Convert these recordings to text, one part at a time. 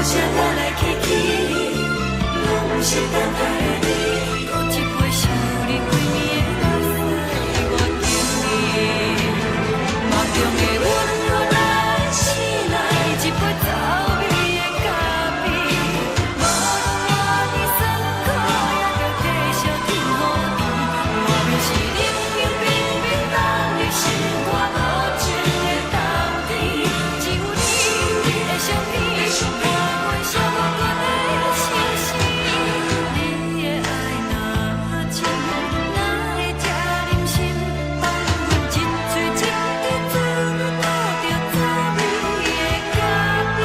声来来去去，拢是等待你。搁一杯想你几暝的目屎，我等你。梦中的阮予咱醒来，一杯走味的咖啡。无论偌呢酸苦，也着继续甜予甜。我便是冷冷冰冰等你心肝无情的冬天，只有你的相片，伴阮寂寞过的星星。你的爱若真，哪会这忍心放阮一嘴一滴水，倒着走味的咖啡。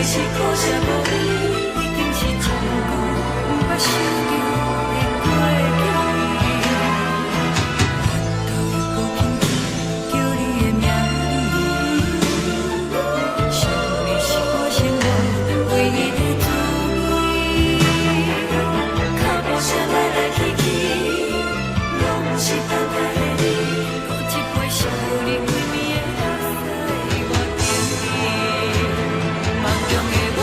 是苦涩无味，已经是一句不捌想着的过去。我头又轻轻叫你的名字，想你是我生活唯一的滋味。脚步声来来去去，拢是等待你。搁一杯想你几暝的目屎，我等你。梦中的阮，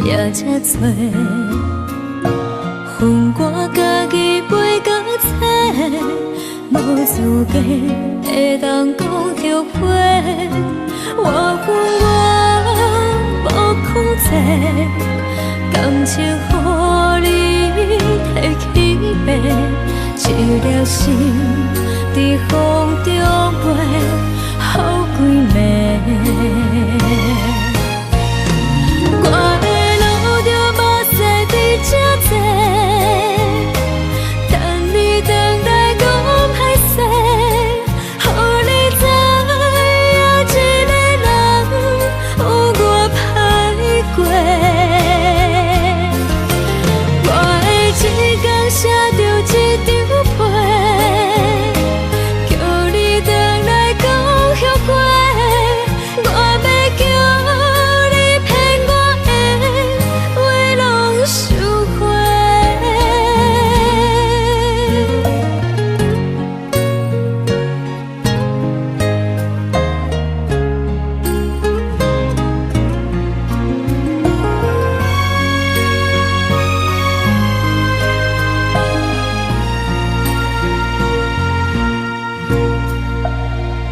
也才多，恨我家己袂到切，无资格会当讲后悔。我恨我无控制，感情予你摕去卖，一粒心伫风中飞，好几暝。我的路着目屎伫这多，等你回来讲歹势，予你知影一个人有我歹过。我的一天写着一张被，叫你回来讲后悔。我要叫你骗我的话拢收回。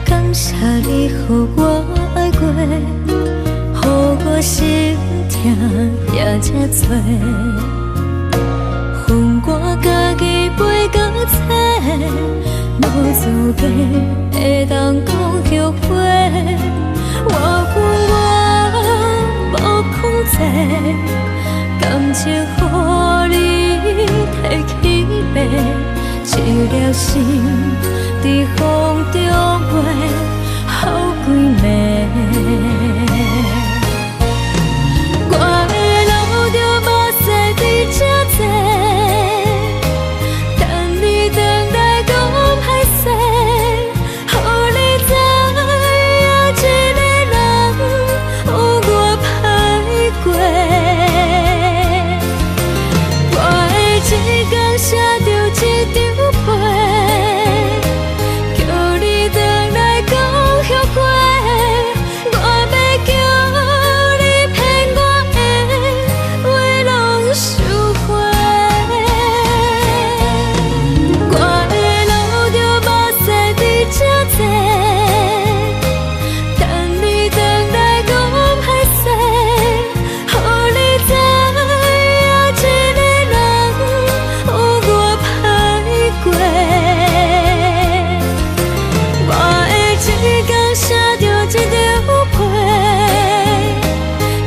感谢你予我爱过，予我心痛也才多，恨我家己袂到切，无资格会当讲后悔。我恨我无控制，感情予你摕去卖，一粒心伫风中飞，好几暝。我的路着目屎伫这多，等你回来讲歹势，予你知影一个人有我歹过。我的一天写着一张被，叫你回来讲后悔。我要叫你骗我的话拢收回。我的路着目屎伫这多，等你回来讲歹势，予你知影一个人有我歹过。我的一天写着一张被，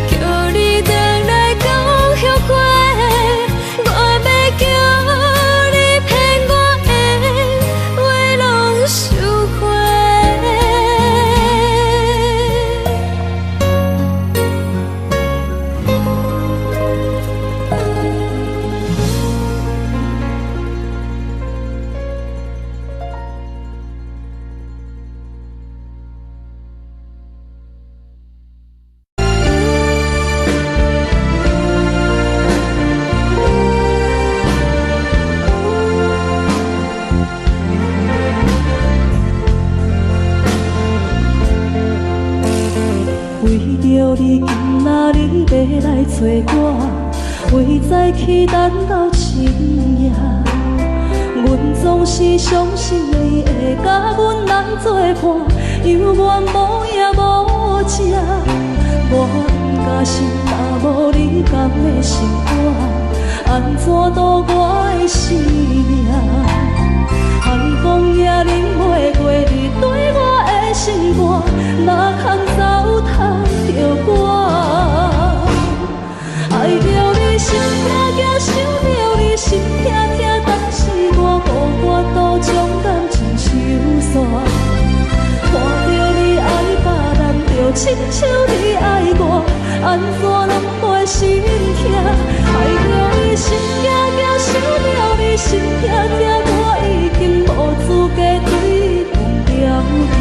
叫你回来讲后悔。我要叫你骗我的话拢收回。为着你，今仔日要来找我，为再去等到深夜。阮总是相信你会甲阮来作伴，犹原无影无迹。我毋甘心，若无你甘的心肝，安怎度我的生命？寒风也忍袂过你对我的心肝，哪通糟蹋着我？爱着你心痛痛，想着你心痛痛，但是我予我都将感情收煞。看着你爱别人，就亲像你爱我，安怎拢袂心痛？爱着你心惊惊，想着你心痛痛，我已经无资格对天条行。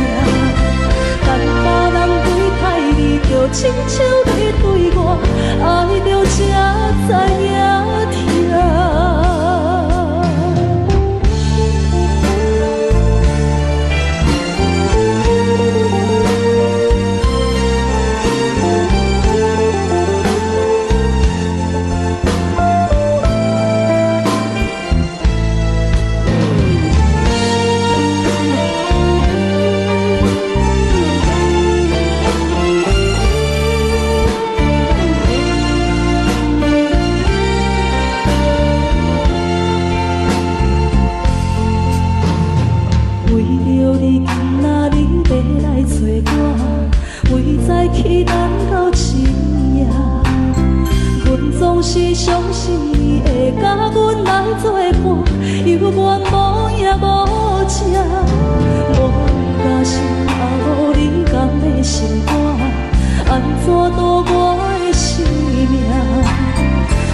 但别人对待你，就亲像你对我，爱着才知影疼。是相思会甲阮来作伴，犹原无影无迹。我假是也无你甘的心肝，安怎度我的生命？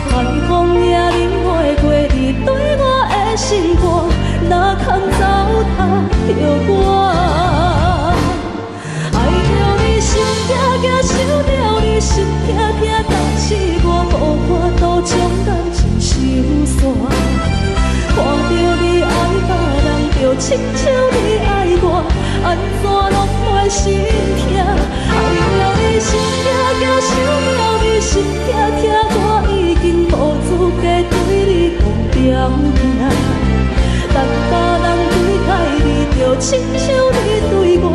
寒风也忍袂过你对我的示爱，哪通糟蹋着我？爱着你心痛痛，想着你心痛痛，但是我无法度将感情收煞。看着你爱别人，就亲像你爱我，安怎拢袂心痛？爱着你心痛痛，想着你心痛痛，我已经无资格对你讲条件。等别人对待你，就亲像你对我，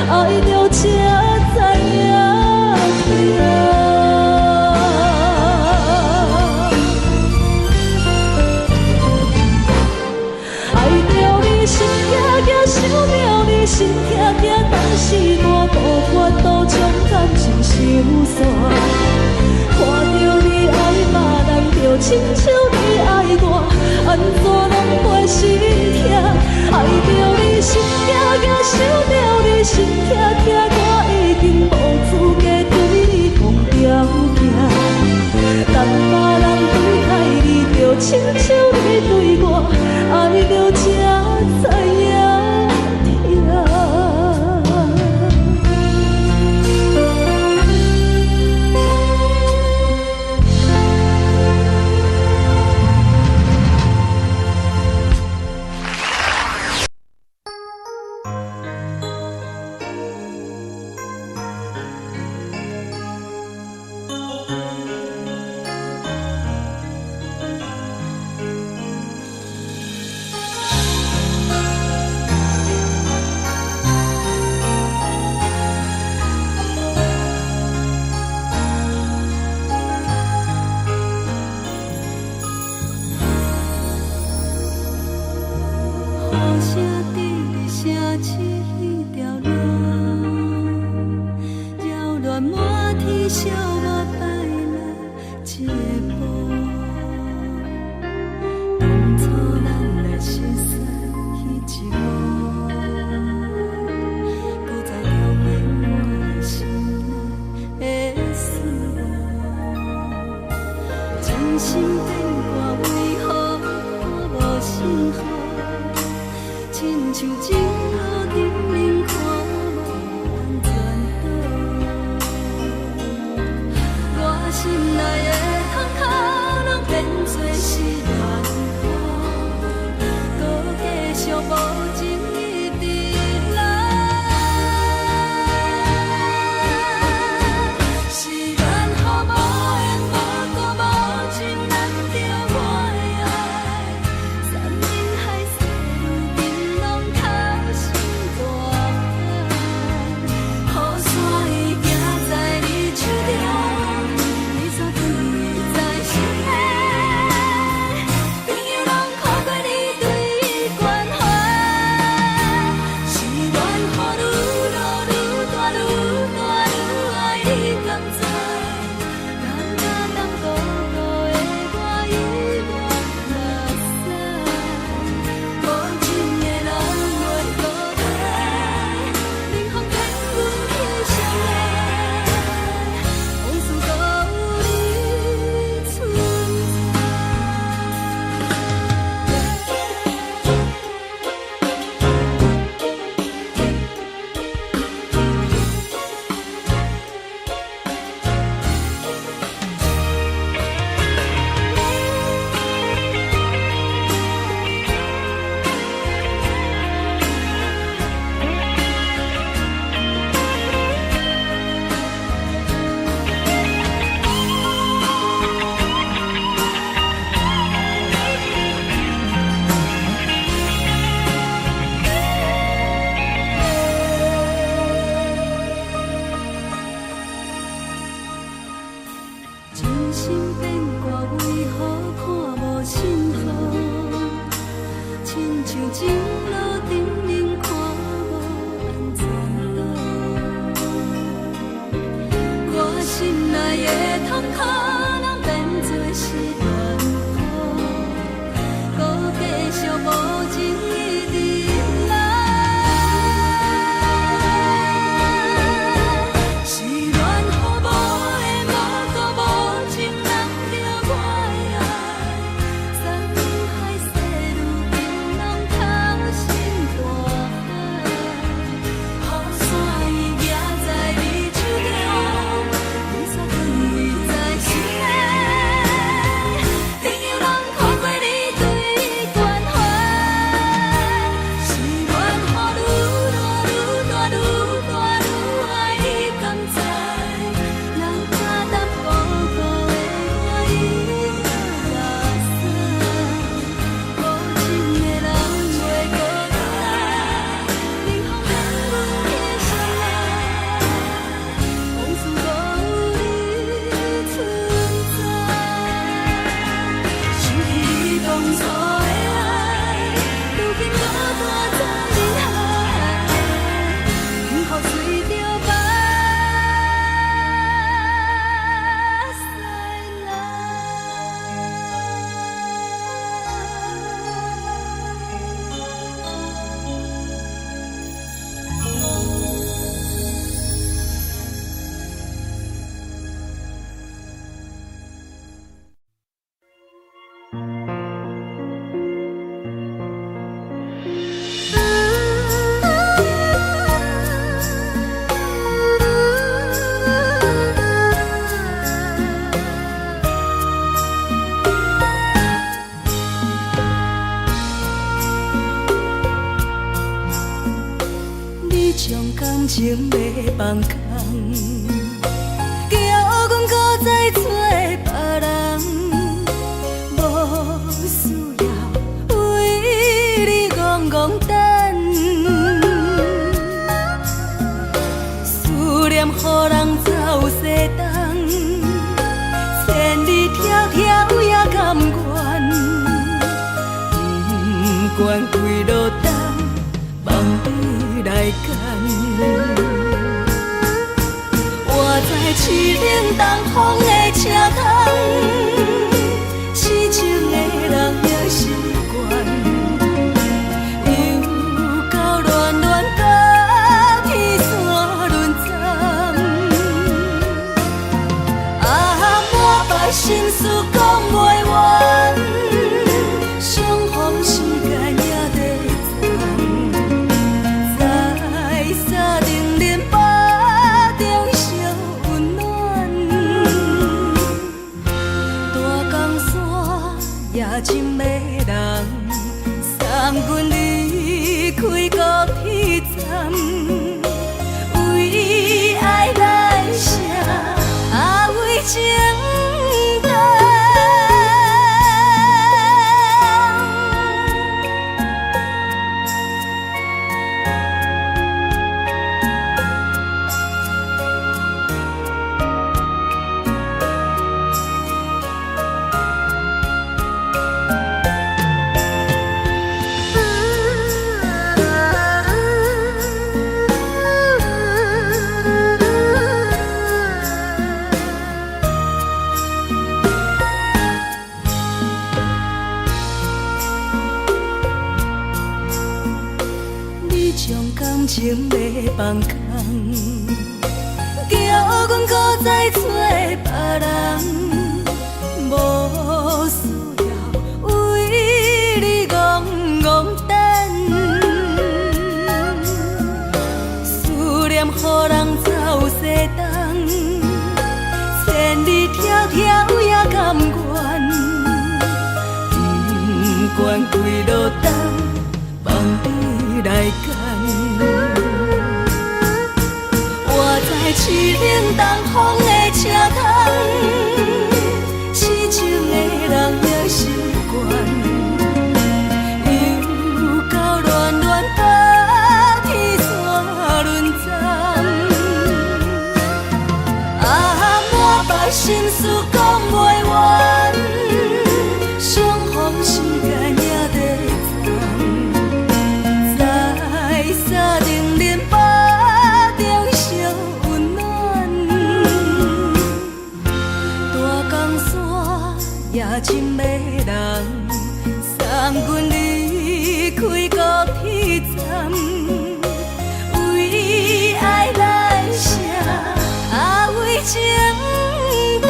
爱着才知影痛。爱着你心痛痛，想着你心痛痛，但是我无法度将感情收煞。看着你爱别人，就亲像你爱我，安怎拢袂心痛？爱着你心痛痛，想着你心痛痛，我已经无资格对你讲条件。等别人对待你，就亲像你对我，爱着才知影痛。雨声滴声起一条路，扰乱满天小我摆了一步。当初咱来熟悉彼一幕，搁再重现我心内的思念。真心变卦为何看无信号？亲像情路顶冷看无人转倒，我心内的痛哭拢变作是乱雨，搁继续无情一直来。是缘和无缘，无果无情，难着我的爱，山盟海誓如今拢透心大海。雨伞已行在你手中，你却对在心内，朋友拢看过你对伊关怀。是缘雨愈落愈大愈大愈爱你甘知？甘若当孤独的我遗忘目屎，无情的人袂孤单，冷风骗阮去相恋，往事搁有你存在。真心变卦为何看无信号？亲像情路顶冷看无人转倒，我心内的痛哭拢变作是难过，搁继续无情的忍耐。是恋予无的无辜无情人着我的爱，山海细路平拢透心大海。雨伞伊举在你手中，雨伞放位在心内。朋友人看过你对关怀，是恋予愈大愈大愈大愈爱你甘知？人假淡薄薄的我已落山，无情的人袂孤单，冷风寒阮的心内，往事无有你存在。想起你当初的爱，如今孤单在人海，幸福随着目屎来。你将感情要放空，叫阮搁再找别人，无需要为你戆戆等。思念予人走西东，千里迢迢也甘愿，不管几落冬。望你来牵，我在凄冷东风的车窗，痴情的人也习惯，又到恋恋到天山沦陷。啊，满腹心事讲袂完，相逢时间也在站。在沙丁林巴中烧温暖，大江山夜深的人，送阮离开高铁站，为爱来写，啊为情等。感情要放空，叫阮搁再找别人，无需要为你戆戆等。思念予人走西东，千里迢迢也甘愿，不管几落冬，望你来牵。我在凄冷东风的车窗。夜深的人，送阮离开高铁站，为爱来写，为情等。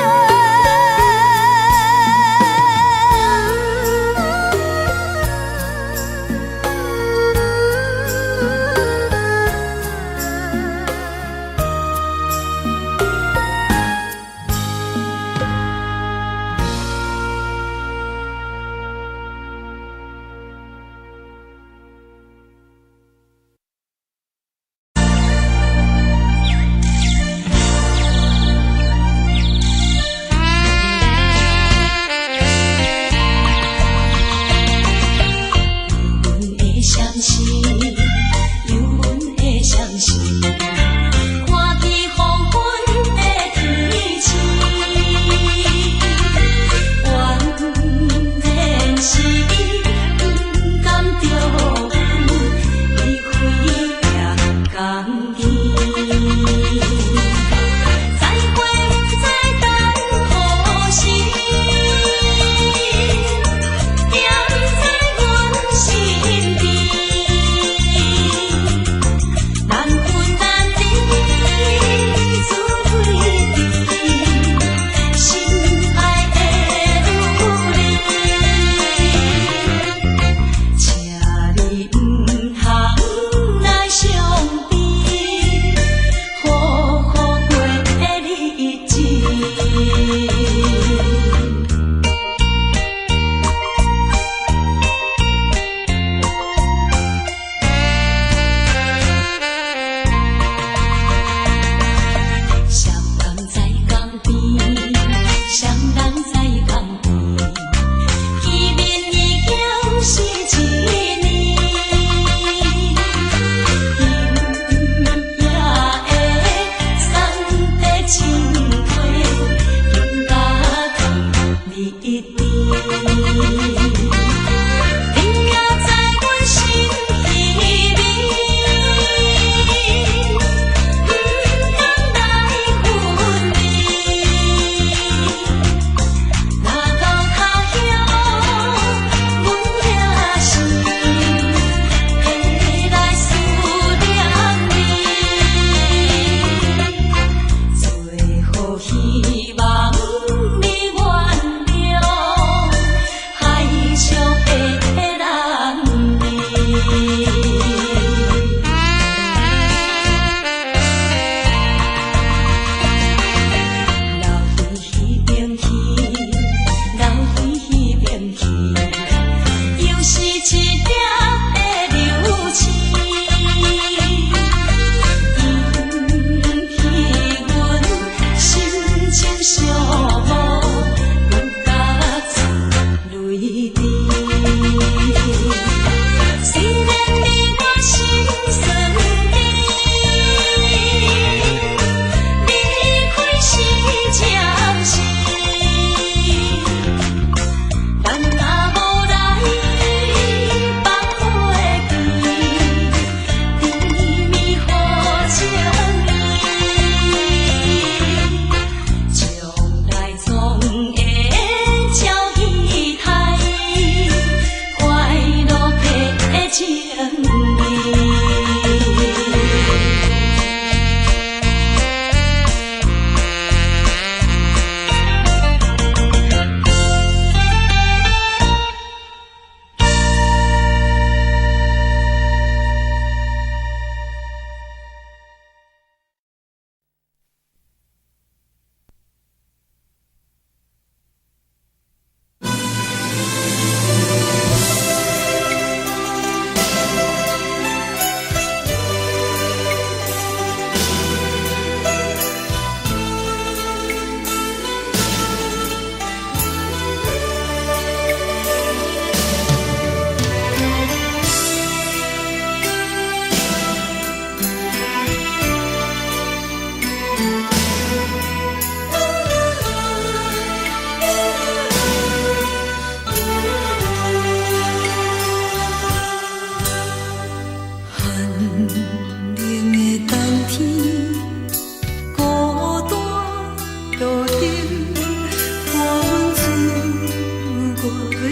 希望你原谅。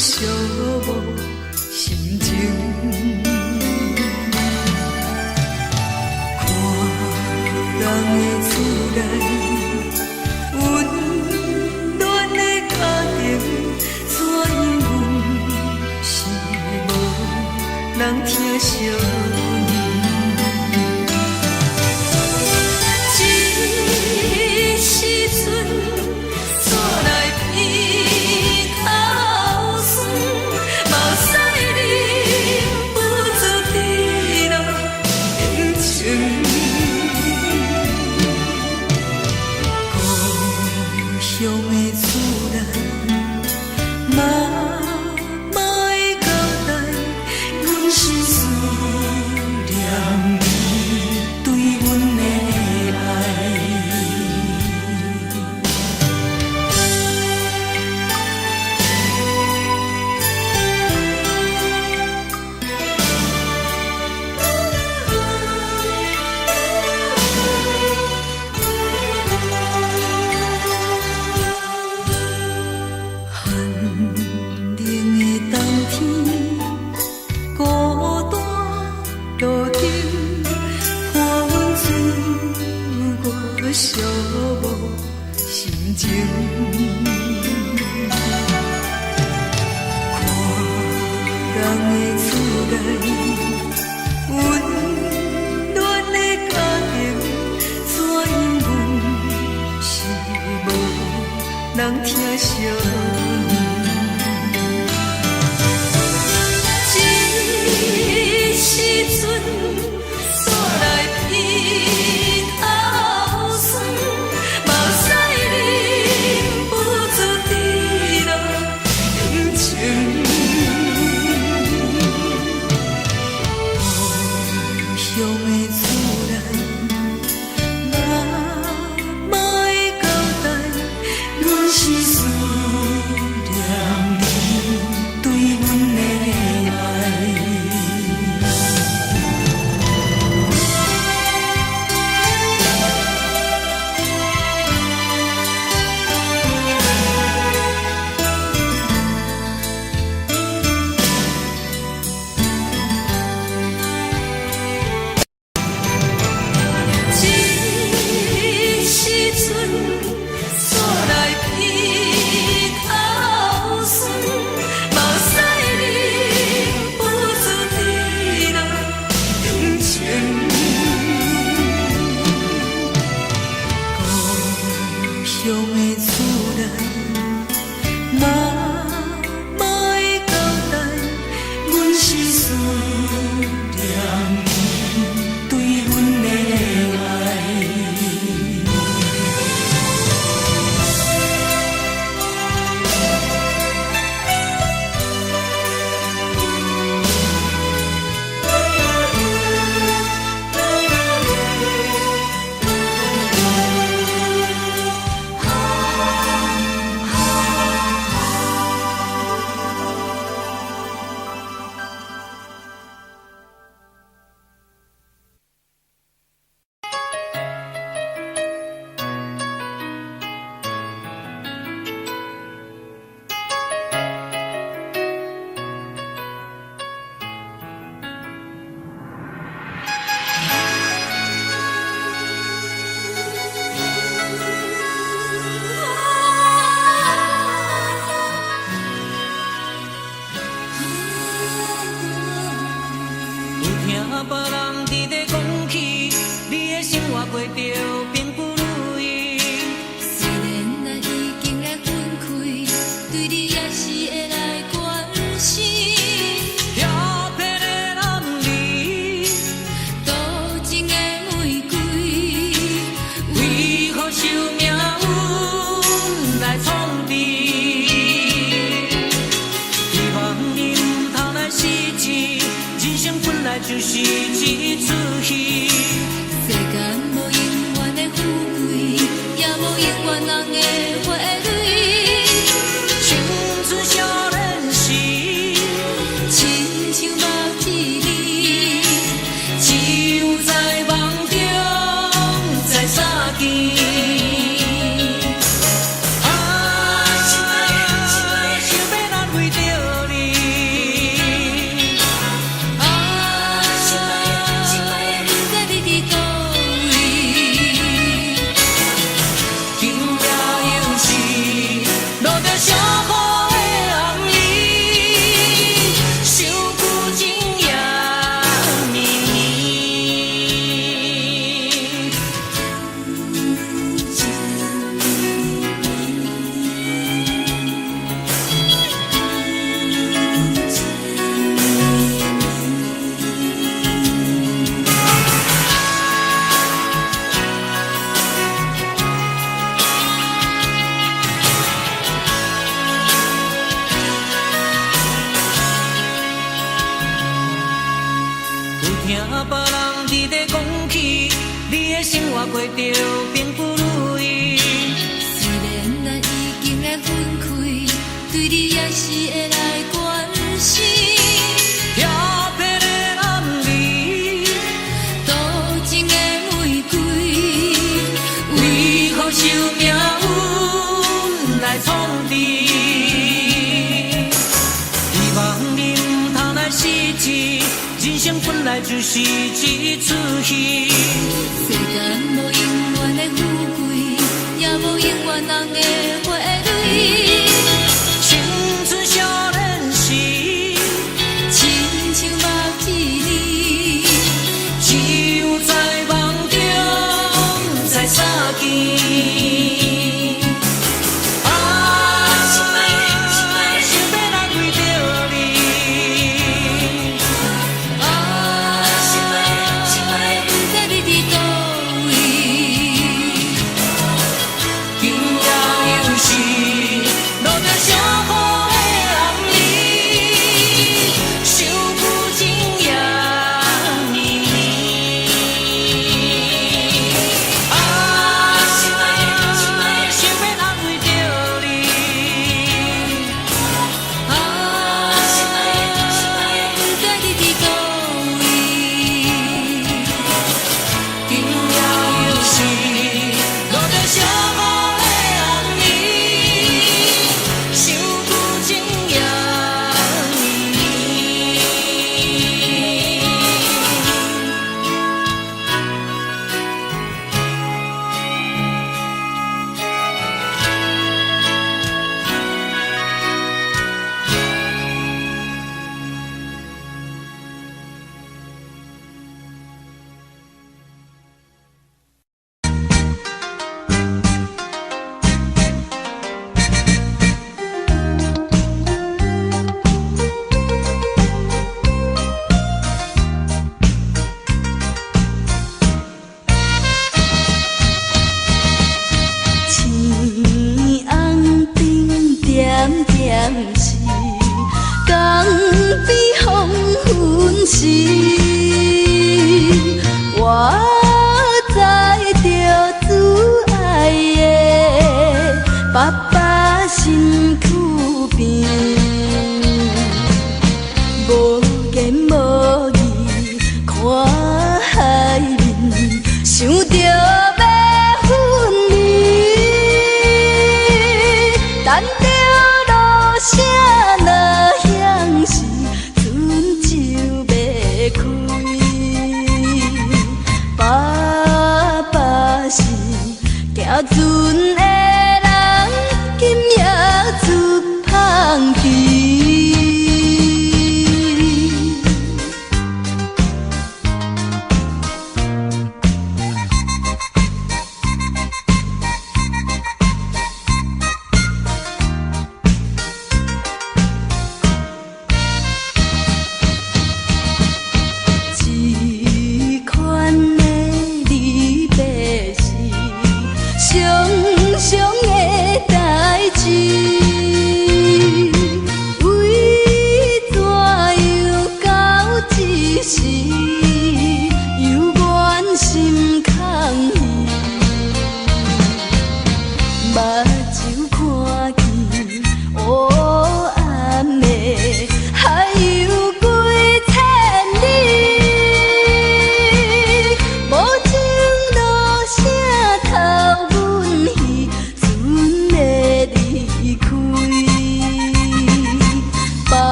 寂寞心情。看人的厝内温暖的家庭，怎因阮是无人疼惜你？这时阵煞来鼻口酸，嘛使忍不住滴落眼睛。故乡的厝内，嘛嘛会交代，阮是思念你对阮的爱。寒冷的冬天，孤单路顶，看阮自我寂寞心情。看人的厝内温暖的家庭，怎因阮是无人疼惜你？这时阵煞来鼻口酸，嘛使忍不住滴落眼睛。故乡的厝内，嘛嘛会交代，阮是思念你对阮的爱。这时阵煞来鼻口酸，嘛使忍不住滴落眼睛。故乡的厝内，嘛嘛会交代，阮是思念你对阮的爱。听别人伫咧讲起，你的生活过着变不如意。虽然咱已经来分开，对你也是会来关心。遐片的男儿，多情的玫瑰，为何受命运来创治？希望你唔通来失志，人生本来就是一出戏。世间无永远的富贵，也无永远人的花蕊。青春少年时，亲像目睭里，只有在梦中在相见。啊，想要安慰着。听别人伫咧讲起，你的生活过着并不如意。虽然咱已经会分开，对你也是会来关心。调皮的男儿，多情的玫瑰，为何受命运来创治？希望你唔通来失志，人生本来就是一出戏。世间无永远的富贵，也无永远人的花蕊。青春少年时，亲像目一字，只有在梦中才相见。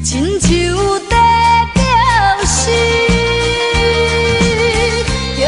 亲像在表示，着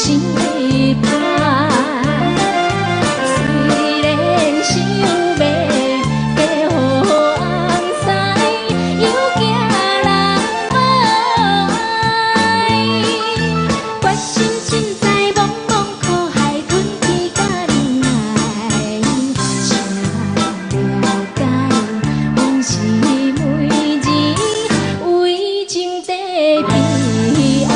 心歹。虽然想要嫁予翁婿，又惊人无爱。决心凊彩茫茫苦海吞去甲忍耐，才了解往事每日为情在悲哀。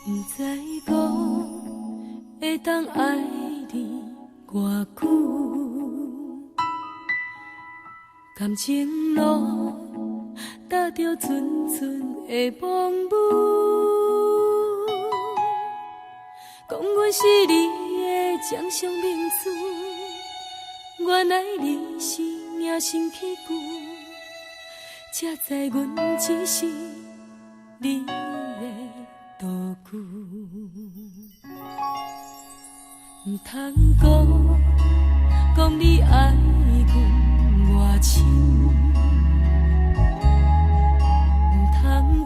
不知讲会当爱你偌久，感情路踏着纯纯的风舞，讲阮是你的掌上明珠，原来你是命生起句，才知阮只是你的道具，唔通讲你爱阮偌深，唔通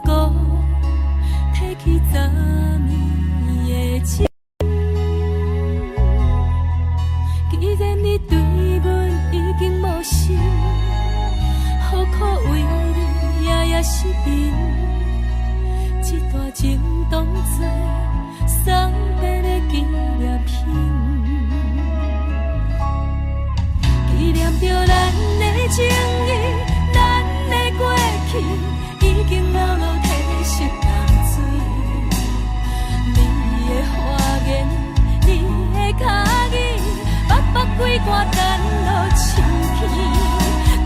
讲提起昨暝的情。既然你对阮已经无心，何苦为你夜夜失眠？这段情当作送别的纪念品，纪念着咱的情谊，咱的过去已经流落褪色淡水。你的花言，你的脚语，目目几挂等落深去，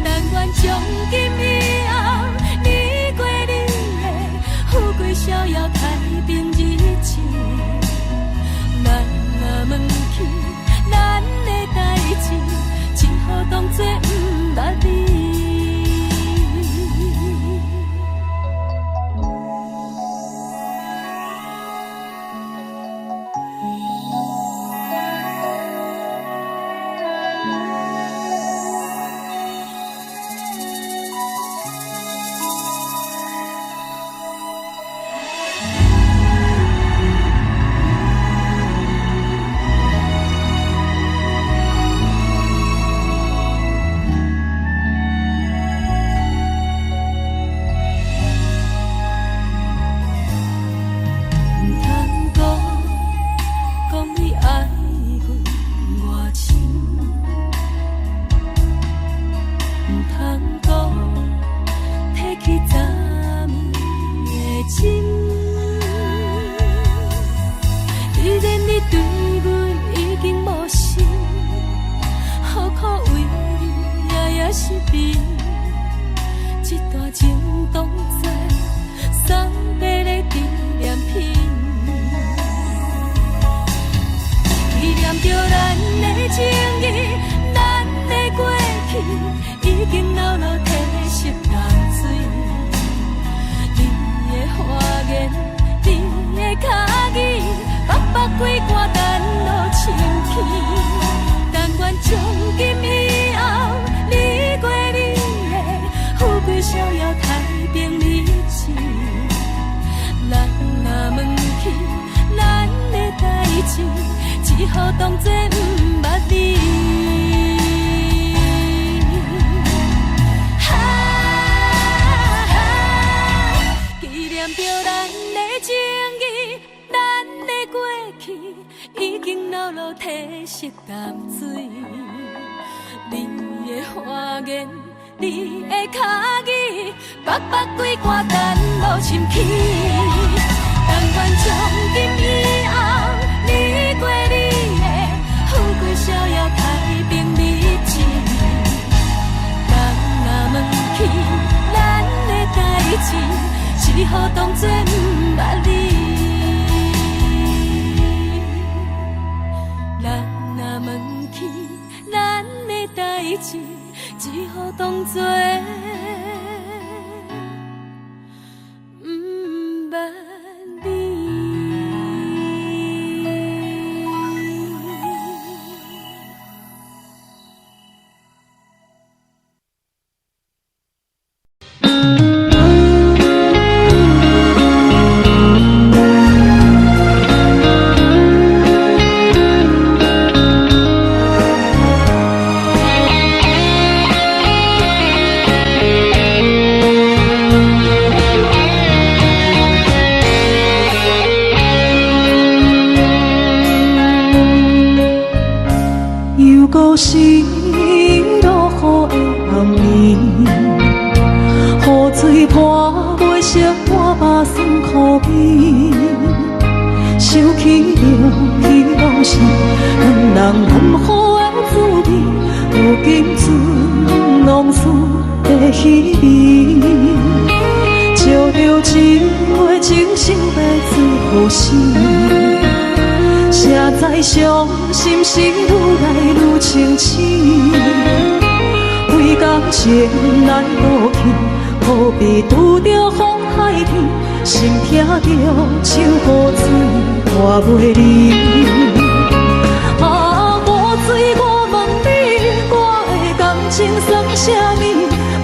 但愿从今以后，你过你的富贵逍遥太平日子。咱若问起咱的代志，只好当作不捌你。只好当作不捌你。纪念着咱的情谊，咱的过去已经流落褪色淡水。你的花言，你的脚语，目目几挂等落深去。但愿从今以后。一次，只好当作不捌你。故事落雨的暗暝，雨水泼袂湿我目酸苦味，想起着彼往事，两人暗好的滋味，如今存往事的稀微，照着一杯情深的醉好心。谁知伤心事愈来愈清醒，为感情来倒去，何必拄着风海天，心痛着手雨水拖袂离。啊，雨水，我问你，我的感情算啥物？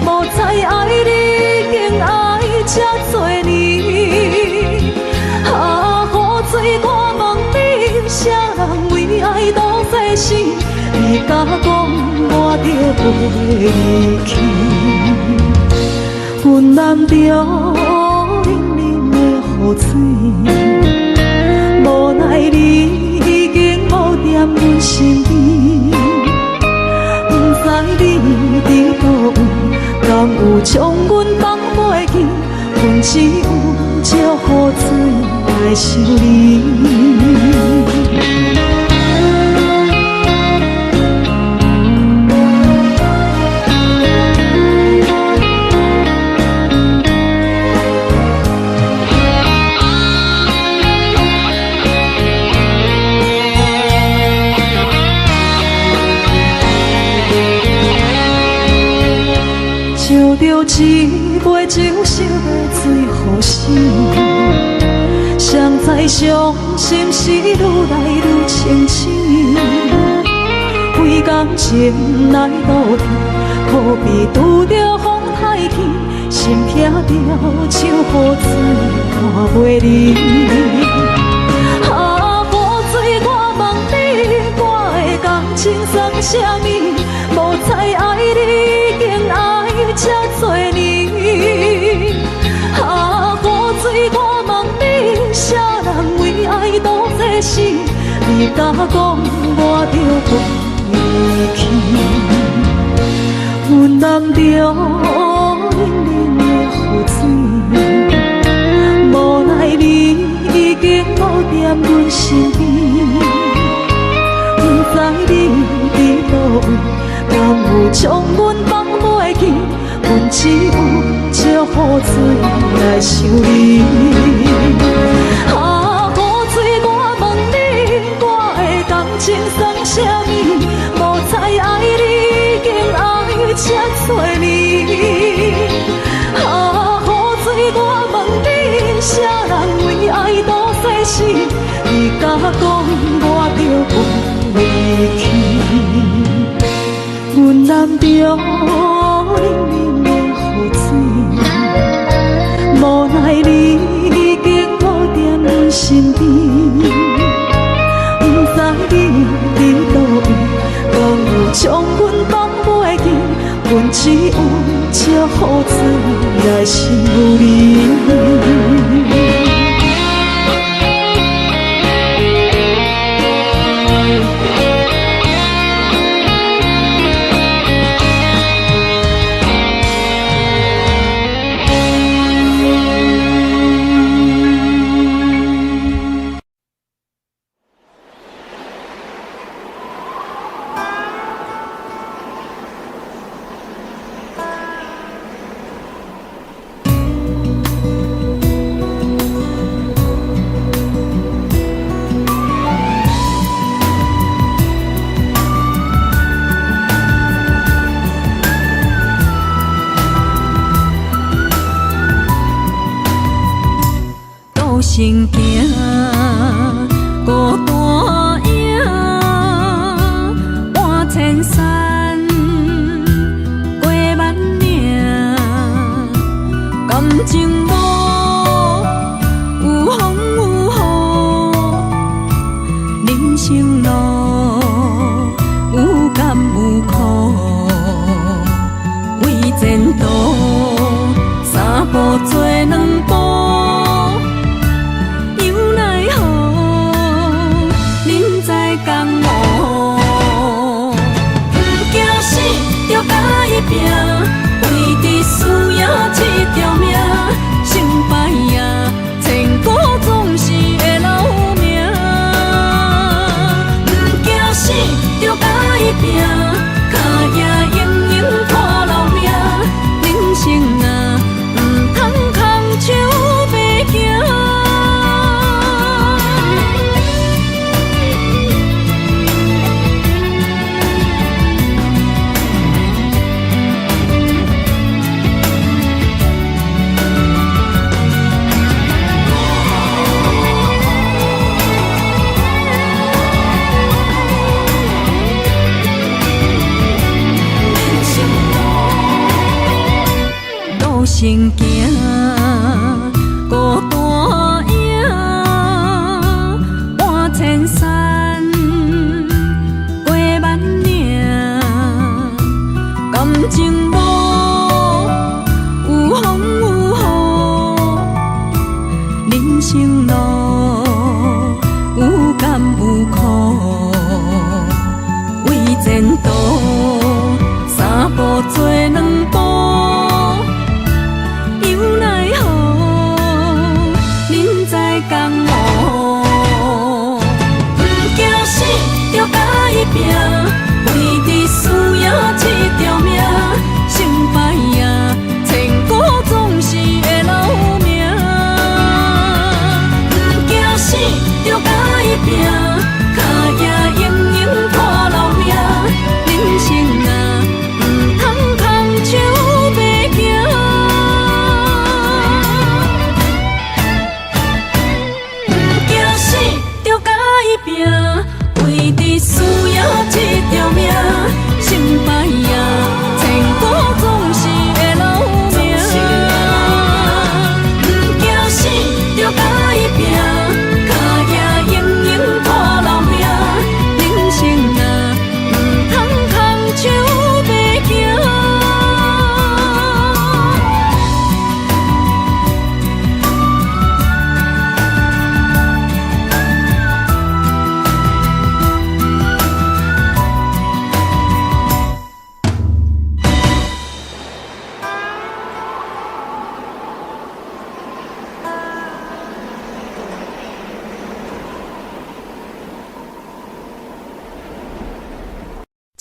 无知爱你，竟爱这多年。啊，雨水，我问你，啥人为爱赌世事？你甲讲我着袂离去，阮淋着冷冷的雨水，无奈你已经无踮阮身边，不知你伫倒位，敢有将阮放袂记？阮只有借雨水来想你。照着一杯酒色的醉好心，谁知伤心事愈来愈清醒，为感情来倒去，何必拄着风太起，心痛着手雨水拖袂离。啊，雨水，我问你，我的感情算啥物？无知爱你，竟爱这多年。啊，雨水，我问你，啥人为爱赌这事？你甲讲我着袂离去，阮淋着冷冷的雨水，无奈你已经无踮阮身边，不知你伫倒位，敢有将阮放袂记？阮只有借雨水来想你。啊，雨水，我问你，我的感情算啥物？无知爱你，竟爱这多年。啊，雨水，我问你，啥人为爱赌世事？你甲讲我着袂离去，阮淋着冷冷的雨水，无奈你已经无踮阮身边，不知你伫倒位，敢有将阮放袂记？阮只有借雨水来想你。伊拼，为伫需要这条命，成败呀，千古总是会留名。不惊死，着甲伊拼，脚也永永拖留名。人生啊，唔通空手白行。行行，孤单影，半千山，过万岭，感情无有风有雨，人生路有甘有苦，为前途三步做两步。拼，为伫需要这条命，成败呀，千古总是会留名。不惊死，着甲伊拼，脚也永永拖留名。人生啊，唔通空手白行。不惊死，着甲伊拼，为伫需要这条命，成败呀，千古总是会留名。不惊死，着甲伊拼，脚也永永拖留名。人生啊，唔通空手白行。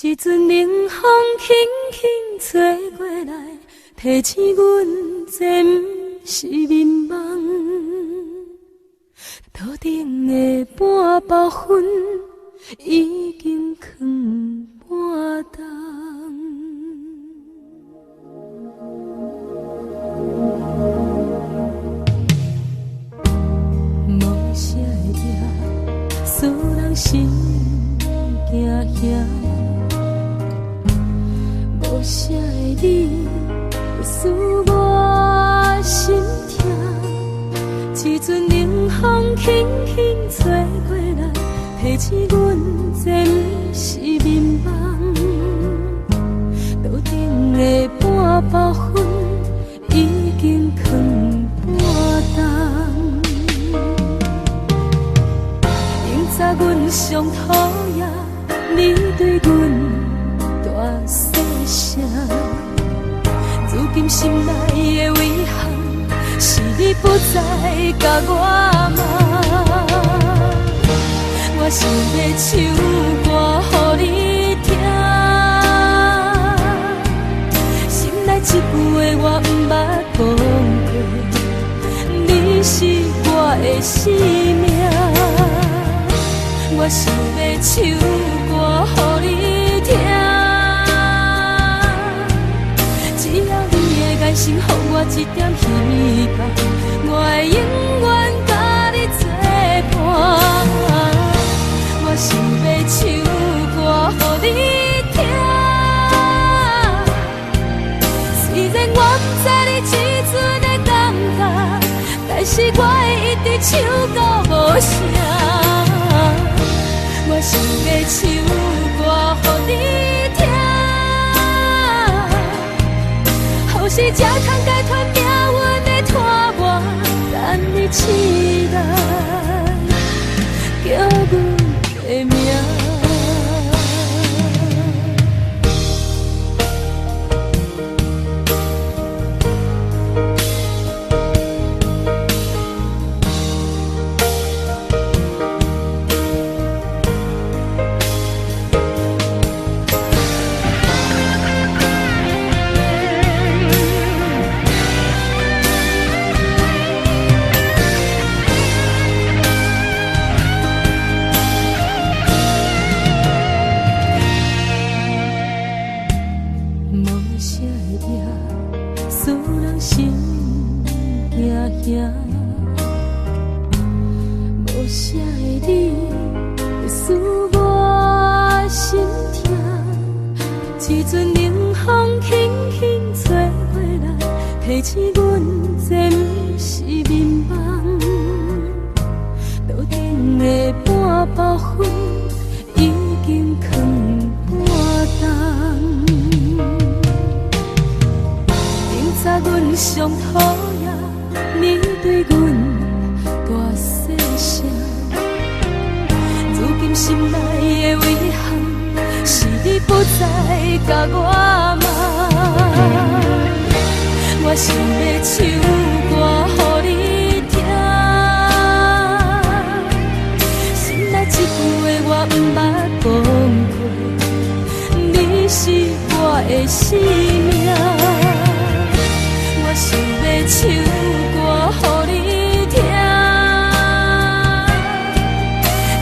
一阵冷风轻轻吹过来，提醒阮这不是眠梦。头顶的半包云已经藏半冬。无啥会赢，使人心惊惊。无啥的你，会使我心痛。一阵冷风轻轻吹过来，提醒阮这不是眠梦。头顶的半包云已经藏半冬。明早阮上讨厌你对阮。大细声，如今心内的遗憾，是你不再甲我骂。我想要唱歌予你听，心内一句话我不捌讲过，你是我的生命。我想要唱歌予你听。爱心，予我一点希望，我会永远甲你作伴。我想要唱歌予你听，虽然我不知你这阵的感觉，但是我会一直唱到无声。我想要唱歌予你听。是才通解脱命运的拖磨，等你期待叫阮的名。钱，阮这不是眠梦。桌顶的半包烟，已经藏半冬。明早阮上讨厌你对阮大细声，如今心内的遗憾，是你不再甲我问。我想要唱歌予你听，心内一句话我不捌讲过，你是我的生命。我想要唱歌予你听，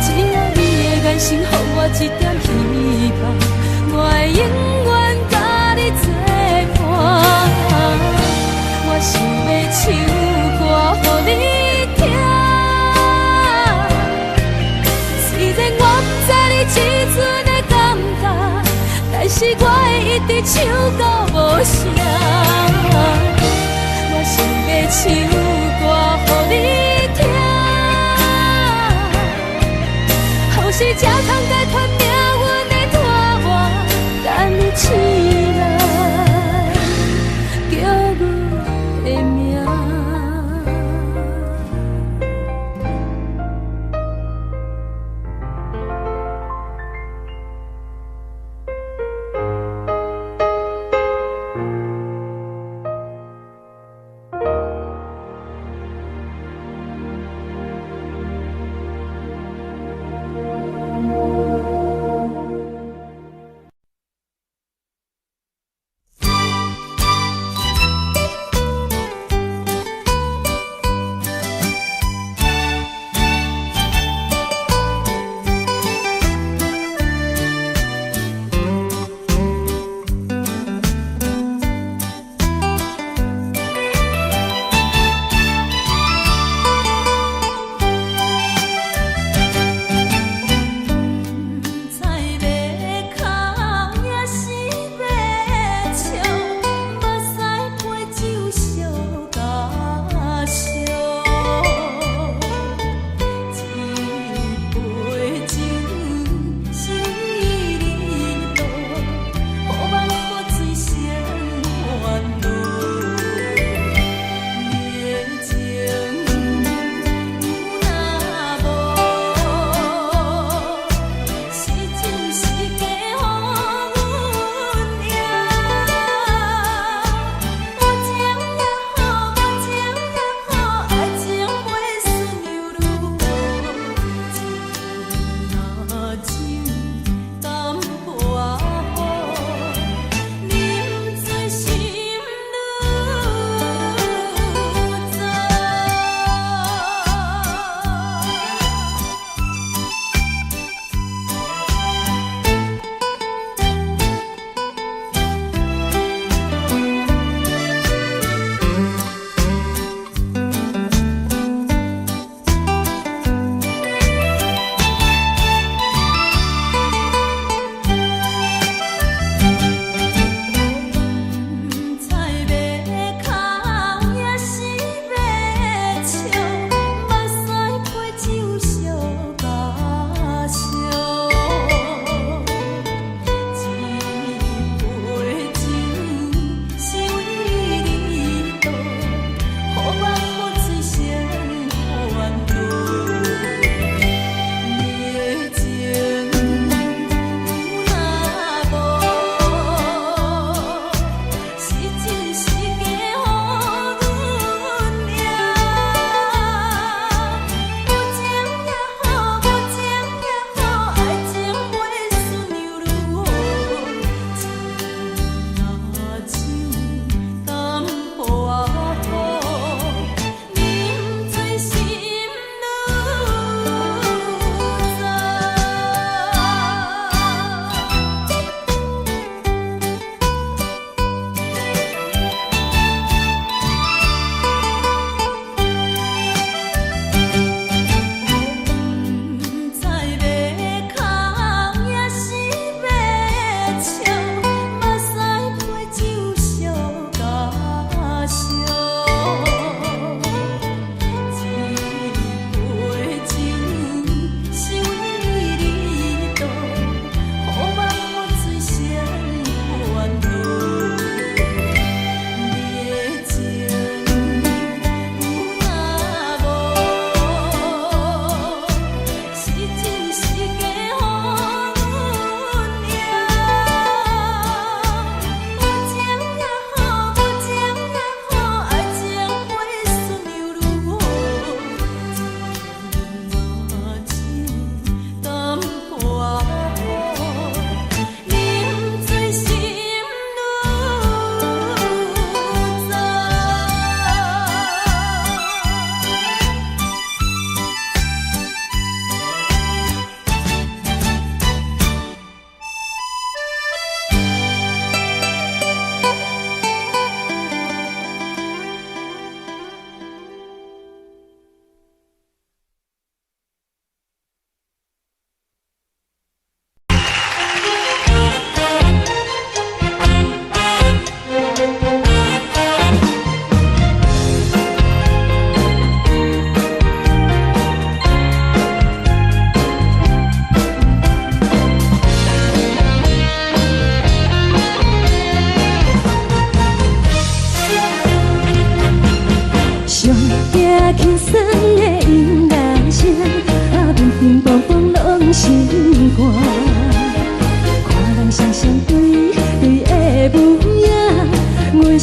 只要你的眼神给我一点希望，我会永远甲你作伴。我想要唱歌予你听，虽然我不知你这阵的感觉，但是我会一直唱到无声。我想要唱歌予你听，后世才通解脱命运的拖磨，等你醒来叫阮的名。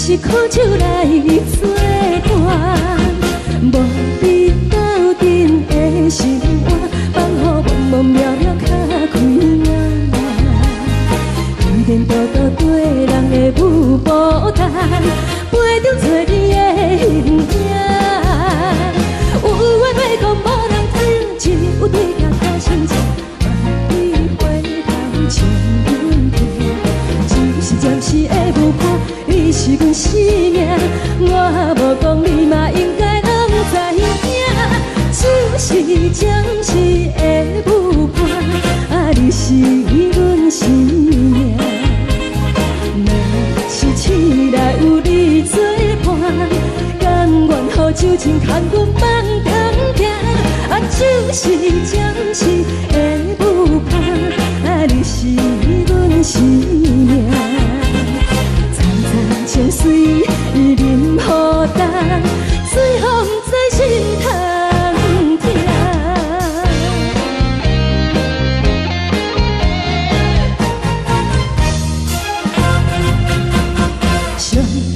是苦酒来作伴，无你斗阵的心肝，放予茫茫渺渺较开眼。一点多多对人的舞步弹，陪着做你的形影。有话要讲无人听，只有对镜头心情，万里回头将阮听。就是暂时的舞伴，你是阮生命，我无讲你嘛应该拢知影。就是暂时的舞伴，啊，你是阮生命。若是醒来有你作伴，甘愿予酒精牵阮放空行。啊，就是暂时的舞伴，啊，你是阮生命。层层情水任予担，水风在心通听。上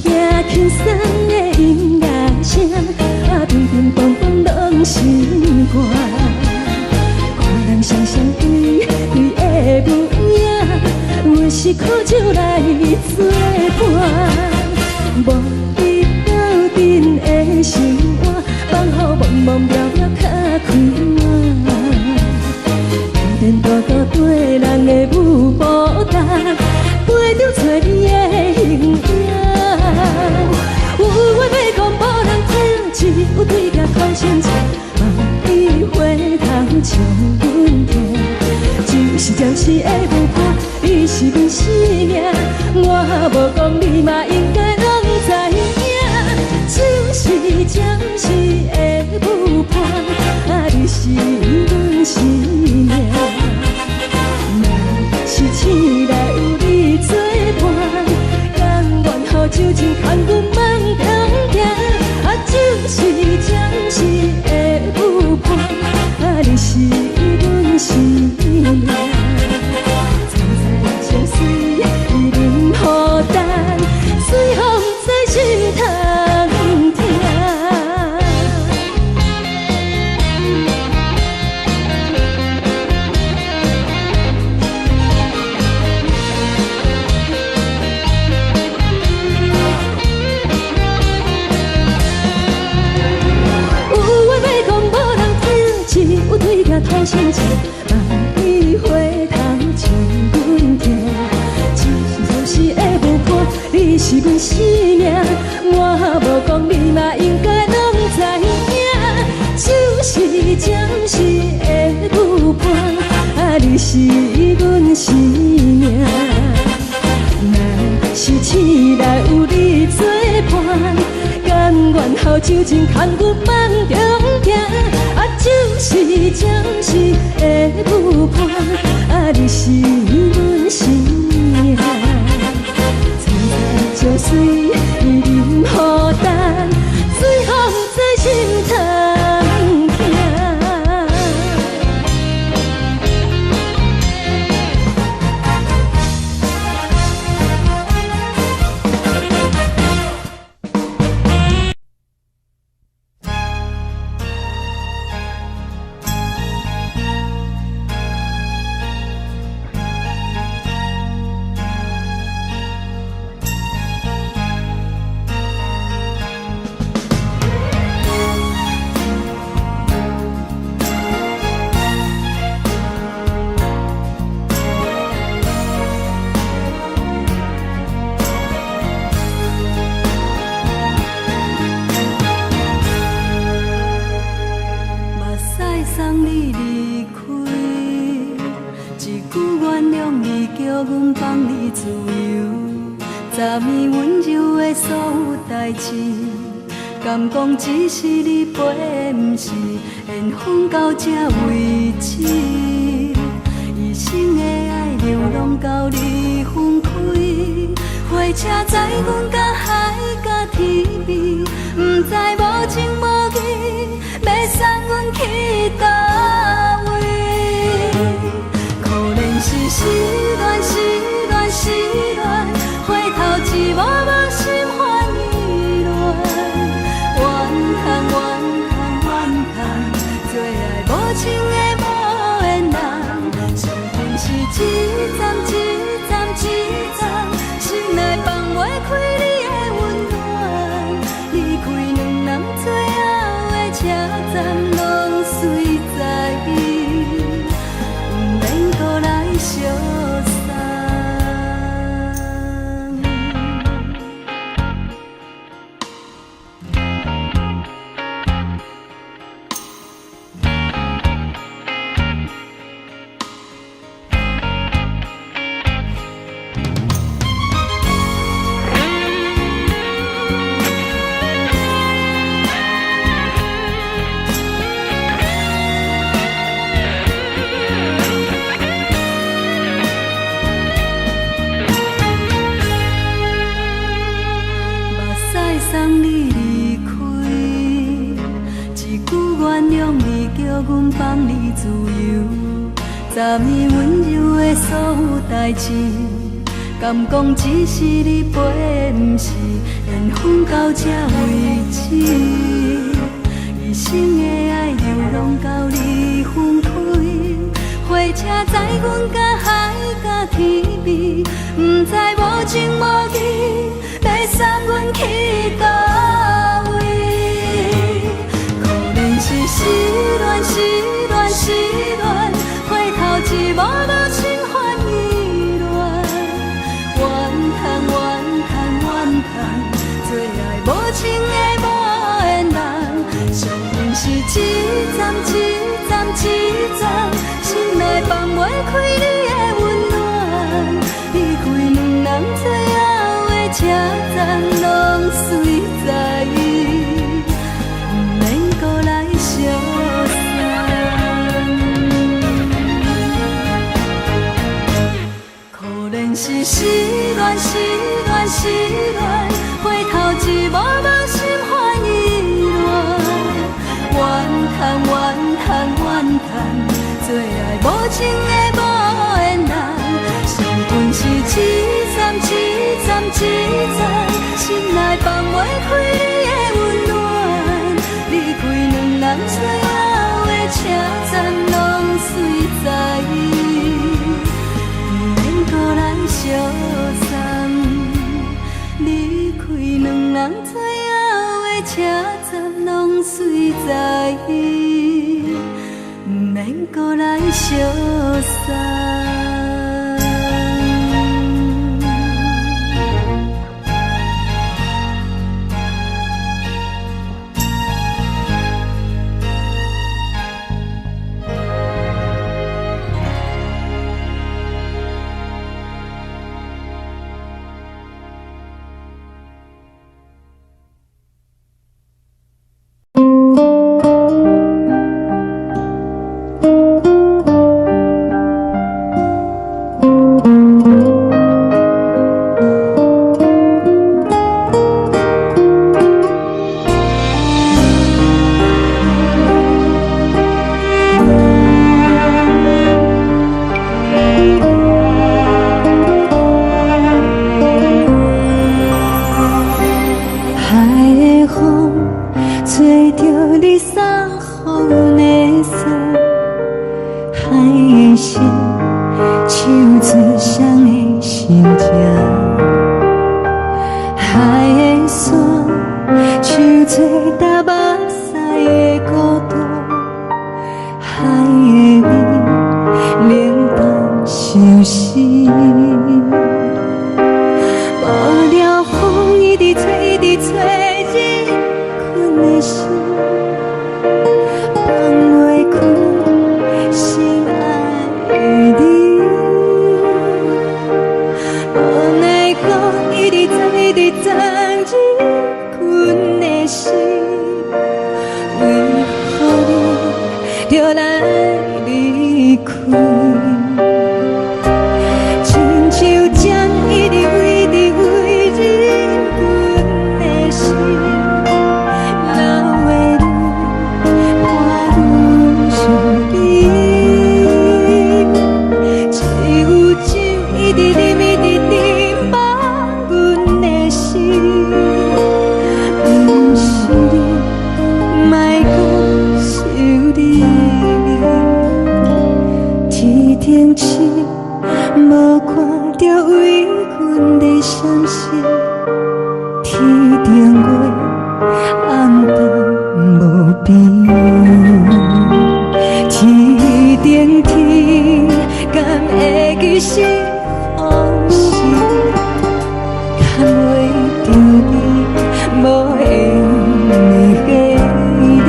惊轻松的音乐声，啊，乒乒乓乓拢心肝。看人双双对对的舞影，我是苦酒来作伴。无你斗阵的心肝，放予茫茫渺渺较开眼。点点多多对人的舞步弹，陪着做你的形影。有话要讲无人听，只有对镜头心情，万里回头将阮听。就是暂时的舞伴，你是阮生命，我无讲你嘛应该拢知影。就是暂时的舞伴，啊，你是阮生命。若是醒来有你作伴，甘愿予酒精牵阮放空行。啊，就是暂时的舞伴，啊，你是阮生命。层层情水任予担，水风在心通听。有对镜头心情，万里回头将阮听。就是暂时的舞伴，你是阮生命，我无讲你嘛应该拢知影。就是暂时的舞伴，啊，你是阮生命。若是醒来有你作伴，甘愿予酒精牵阮放中行。啊，就是暂时的舞伴，啊，你是阮生命。层层情水任予担，水风在心通听。敢讲只是你陪，不是缘分到这为止。一生的爱流浪到你分开，火车载阮甲海甲天边，不知无情无义，要送阮去倒位？可能是失恋，失恋，失恋，回头一幕幕心烦。站一站一站，心内放袂开你的温暖。离开两人最后的车站，拢随在意，不免搁来相送。送你离开，一句原谅你，叫阮放你自由。昨暝温柔的所有代志，敢讲只是你陪，不是缘分到这为止。一生的爱流浪到你分开，火车载阮甲海甲天边，不知无情无义。要送阮去倒位？可能是失恋，失恋，失恋，回头一幕无情换意乱。怨叹，怨叹，怨叹，最爱无情的无缘人。上恨是一站一站一站，心内放袂开你的温暖。离开两人最后的车站，拢随在意，不免搁来相送。可能是失恋，失恋，失恋，回头一幕无心换意乱。怨叹，怨叹，怨叹，最爱无情的无缘人。上恨是一站一站一站，心内放袂开你的温暖。离开两人最后的车站，拢随在意，不免搁来相送。离开两人最后的车站，拢随在意，不免搁来相送。就来离开，真无看到为阮的闪烁，天顶月暗淡无边，天顶天敢会记是往事，敢袂着你无缘的你。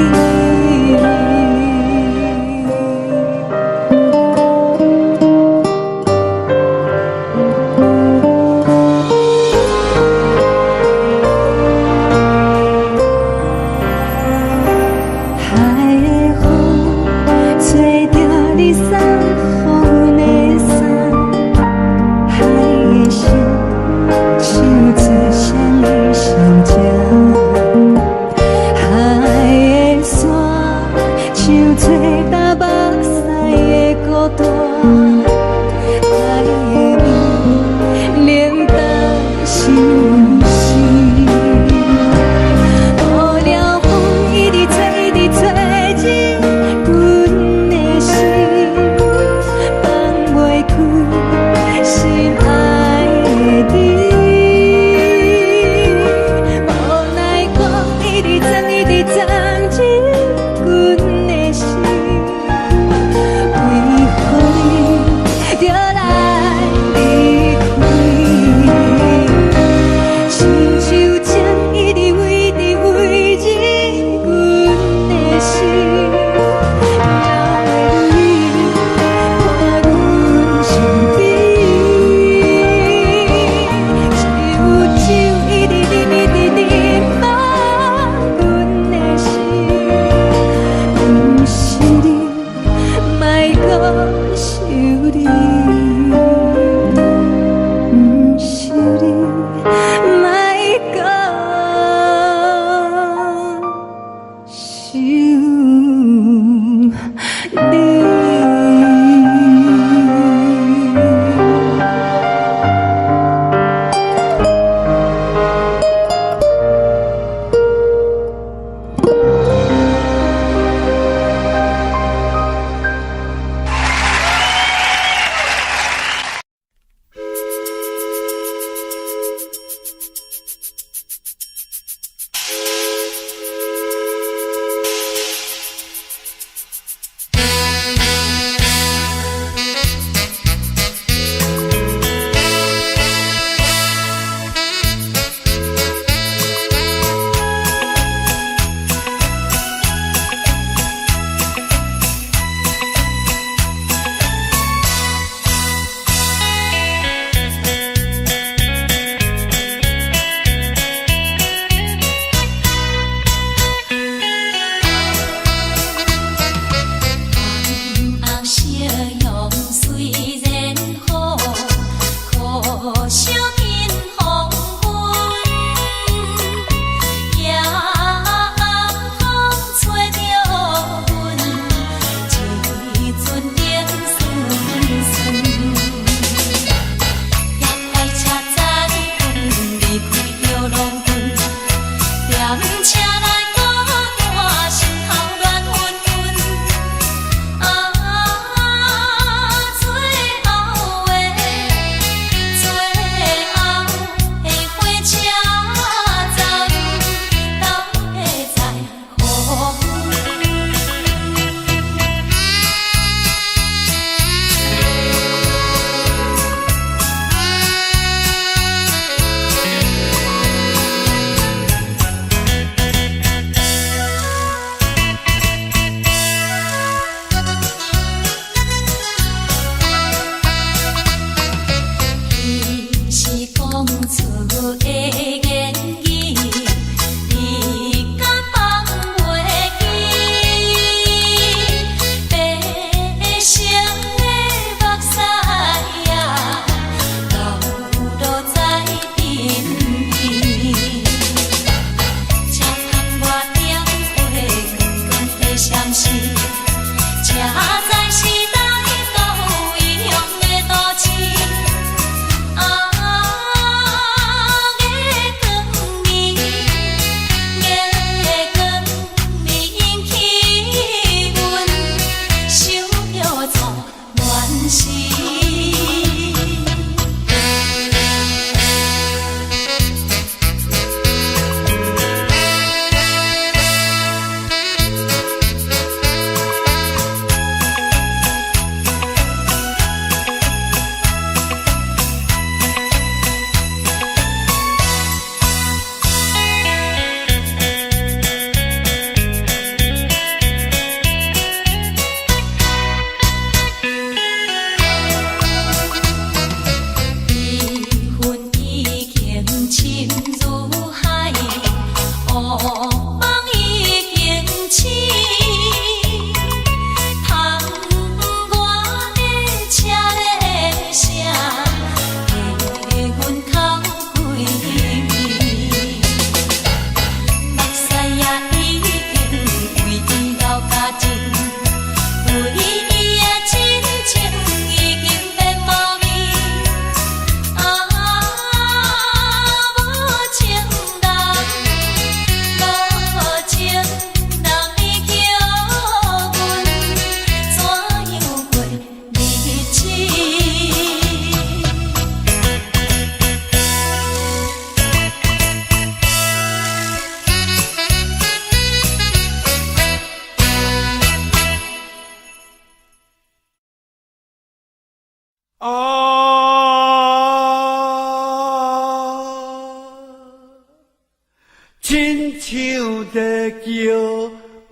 叫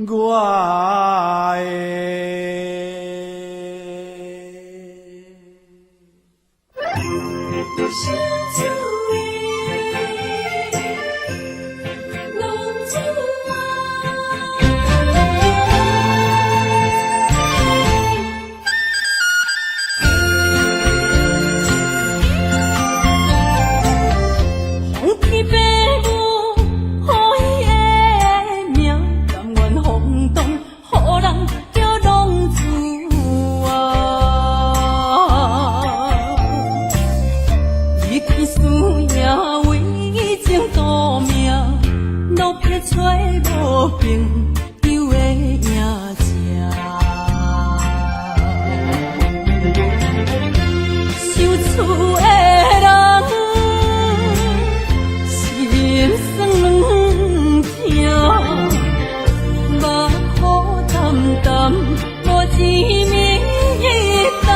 我的。小厝的浪子啊，皇天父母予伊的命，甘愿放荡，予人叫浪子啊。一天输赢为情赌命，路撇找无朋友的赢者。受厝的人心酸痛，目苦淡淡无一面一担。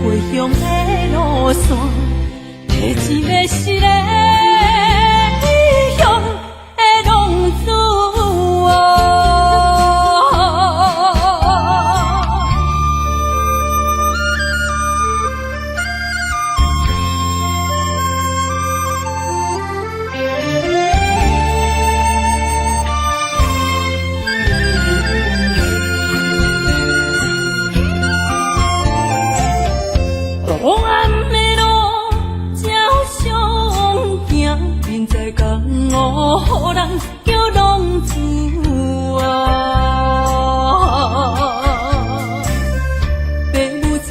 回乡的路线，提一个失个异乡的浪子啊。黑暗的路照常行，人在江湖，予人叫浪子啊。父母操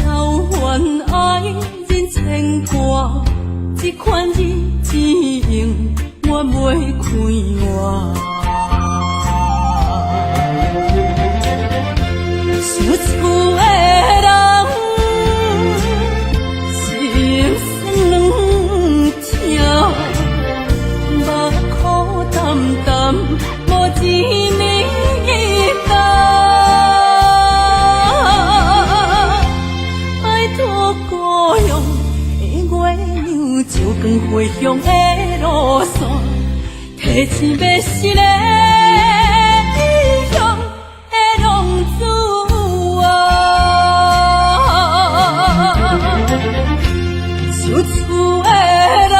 怨爱人牵挂，这款日子用我袂开换。受厝的人。目苦淡淡，无一面一担。爱托故乡的月亮，照光回乡的路线，提钱要失个异乡的浪子啊。受厝的人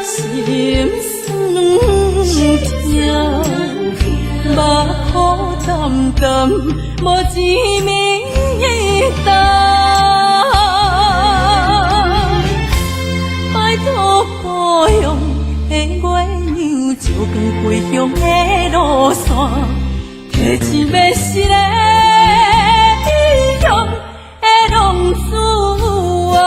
心酸痛，目苦淡淡无一面一担。拜托故乡的月亮，照光回乡的路线，提钱要失个异乡的浪子啊。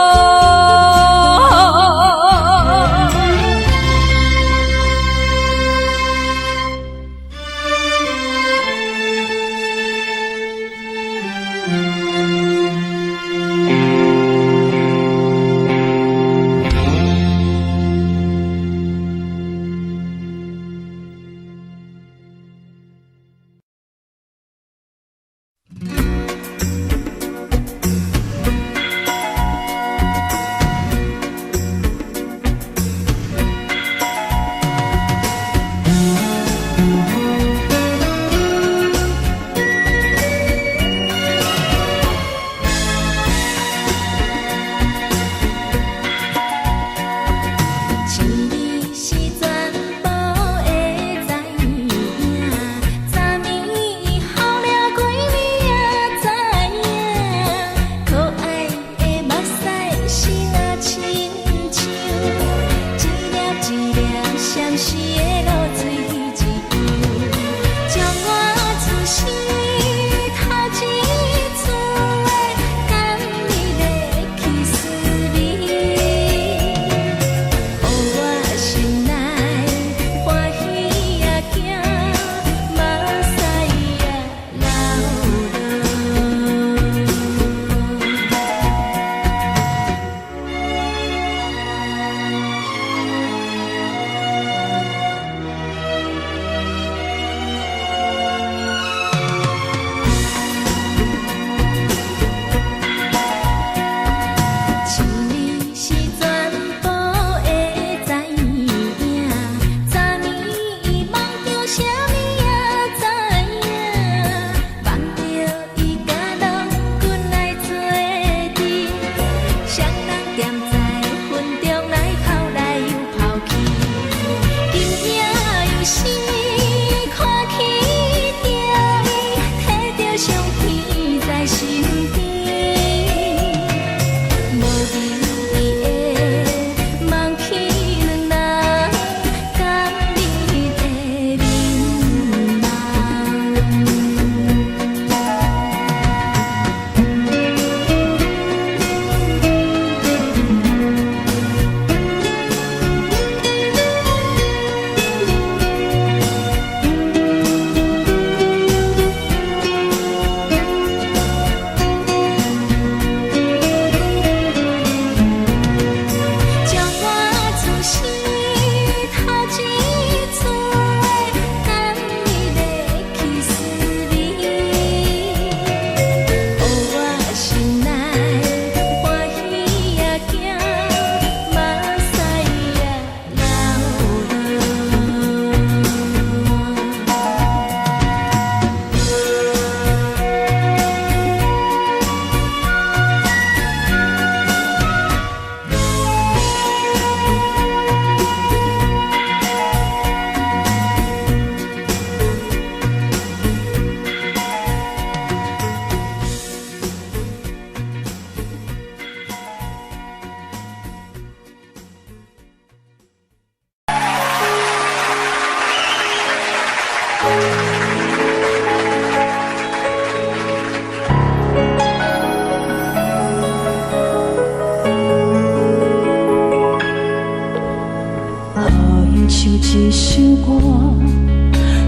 唱一首歌，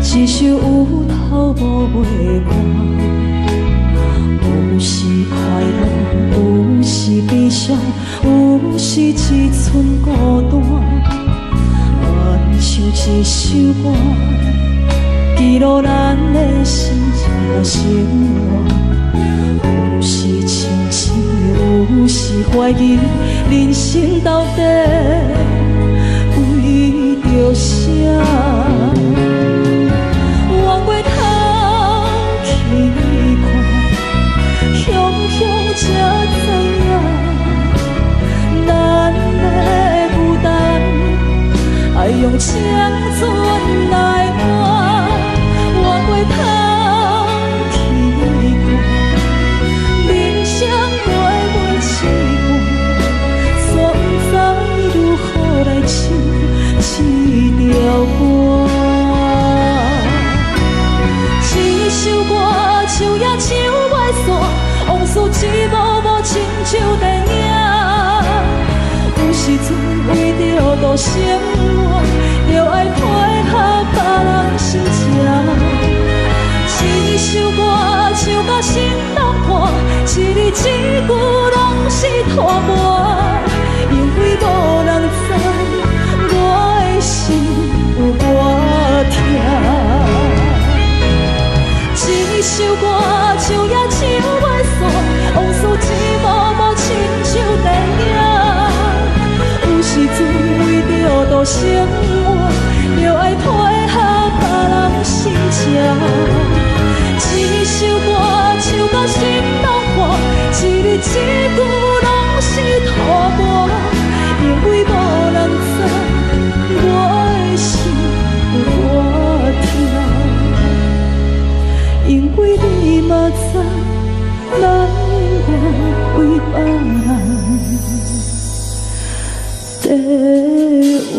一首有头无尾歌，有时快乐，有时悲伤，有时一寸孤单。愿唱一首歌，记录咱的心情生活。有时清醒，有时怀疑，人生到底为着啥？往过头去看，雄雄才知影，咱的负担爱用青春来换。往过头去看，人生月月凄寒，煞不知如何来唱一条歌。一首歌唱也唱袂煞，往事一幕幕亲像电影。有时阵为着度生活，就爱配合别人心情。一首歌唱到心动破，一字一句拢是拖磨，因为无人知我的心有多痛。一首歌唱也唱袂煞，往事一幕幕亲像电影。有时阵为着度生活，就爱配合别人心情。一首歌唱到心动破，一字一句拢是拖磨，因为无人知我的心有多痛。因为你嘛知，咱永远为别人在活。